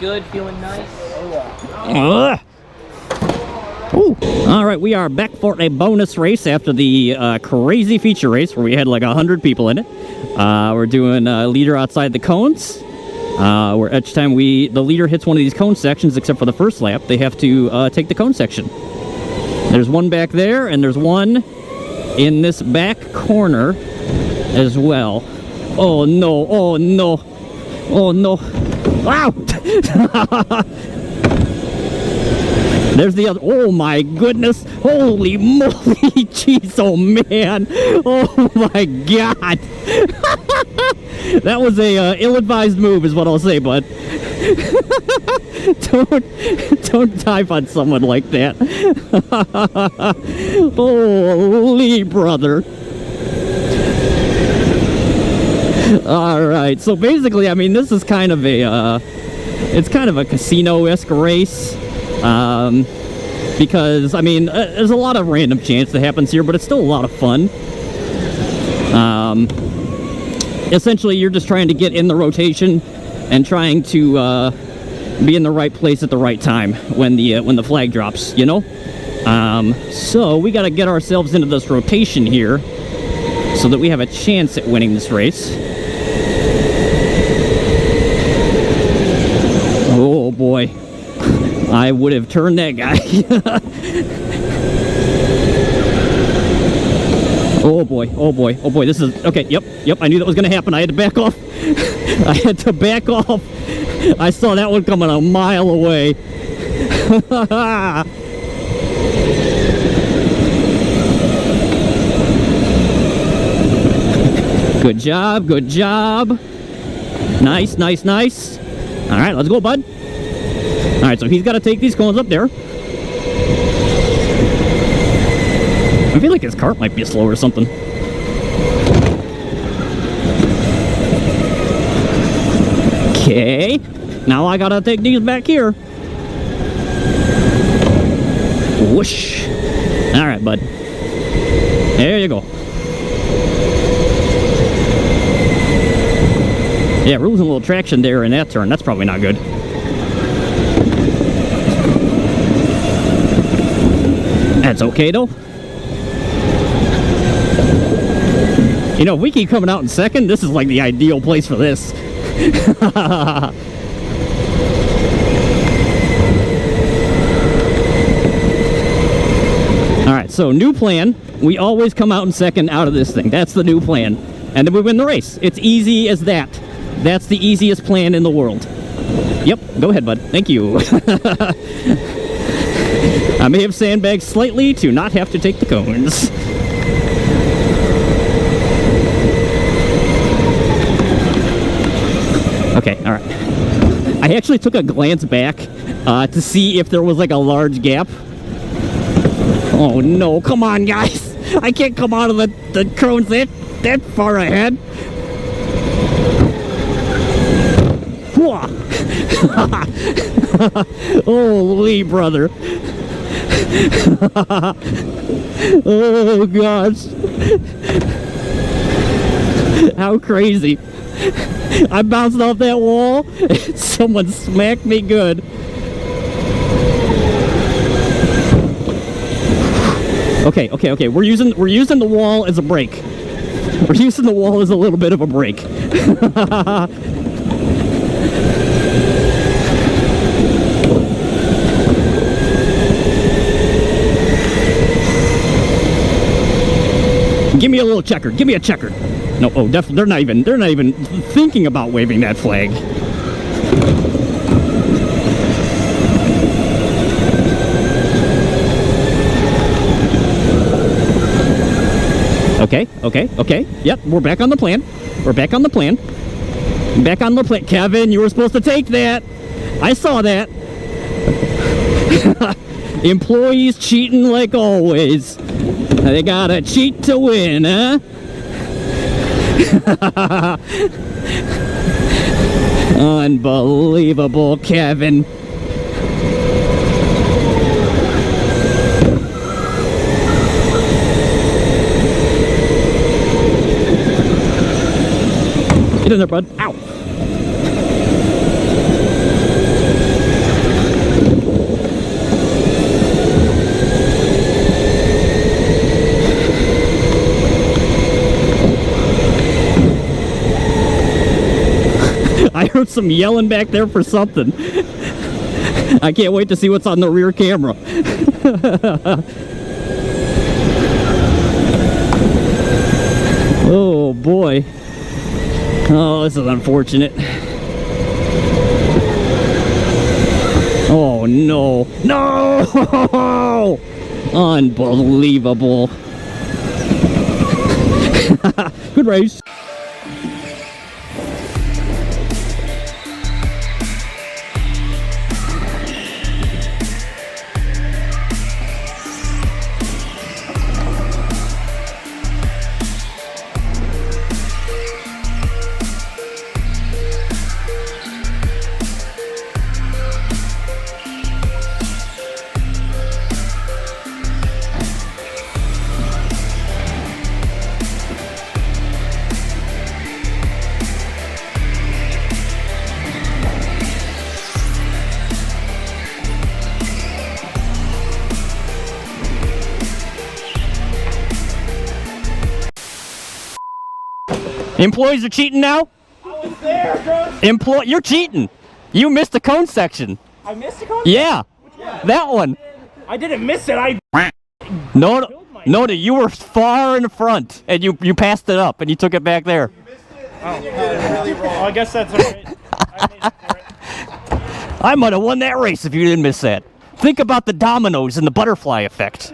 good, feeling nice. Ooh. All right, we are back for a bonus race after the crazy feature race where we had like 100 people in it. We're doing a leader outside the cones. Where each time the leader hits one of these cone sections, except for the first lap, they have to take the cone section. There's one back there, and there's one in this back corner as well. Oh no! Oh no! Oh no! Wow! There's the other. Oh my goodness! Holy moly! Jeez! Oh man! Oh my god! That was a ill-advised move, is what I'll say, bud. Don't dive on someone like that. Holy brother! All right. So basically, I mean, this is kind of a it's kind of a casino-esque race. Because, I mean, there's a lot of random chance that happens here, but it's still a lot of fun. Essentially, you're just trying to get in the rotation and trying to be in the right place at the right time when the flag drops, you know? So we got to get ourselves into this rotation here so that we have a chance at winning this race. Oh, boy. I would have turned that guy. Oh boy, oh boy, oh boy, this is... Okay, yep, I knew that was going to happen. I had to back off. I had to back off. I saw that one coming a mile away. Good job, good job. Nice, nice, nice. All right, let's go, bud. All right, so he's got to take these cones up there. I feel like his cart might be slow or something. Okay. Now I got to take these back here. Whoosh. All right, bud. There you go. Yeah, we're losing a little traction there in that turn. That's probably not good. That's okay, though. You know, if we keep coming out in second, this is like the ideal place for this. Alright, so new plan. We always come out in second out of this thing. That's the new plan. And then we win the race. It's easy as that. That's the easiest plan in the world. Yep, go ahead, bud. Thank you. I may have sandbagged slightly to not have to take the cones. Okay, all right. I actually took a glance back to see if there was like a large gap. Oh no, come on guys. I can't come out of the cones that far ahead. Holy brother. Oh gosh. How crazy. I bounced off that wall and someone smacked me good. Okay. We're using the wall as a brake. We're using the wall as a little bit of a brake. Give me a little checker. Give me a checker. No, oh, definitely. They're not even thinking about waving that flag. Okay. Yep, we're back on the plan. Back on the plan. Kevin, you were supposed to take that. I saw that. Employees cheating like always. They gotta cheat to win, huh? Unbelievable, Kevin. Get in there, bud. Ow. I heard some yelling back there for something. I can't wait to see what's on the rear camera. Oh boy. Oh, this is unfortunate. Oh no. No! Unbelievable. Good race. Employees are cheating now? I was there, bro. You're cheating. You missed the cone section. I missed the cone? Yeah. That one. I didn't miss it. I No, you were far in the front, and you passed it up, and you took it back there. Oh, really wrong. Well, I guess that's alright. I made up for it. I might have won that race if you didn't miss that. Think about the dominoes and the butterfly effect.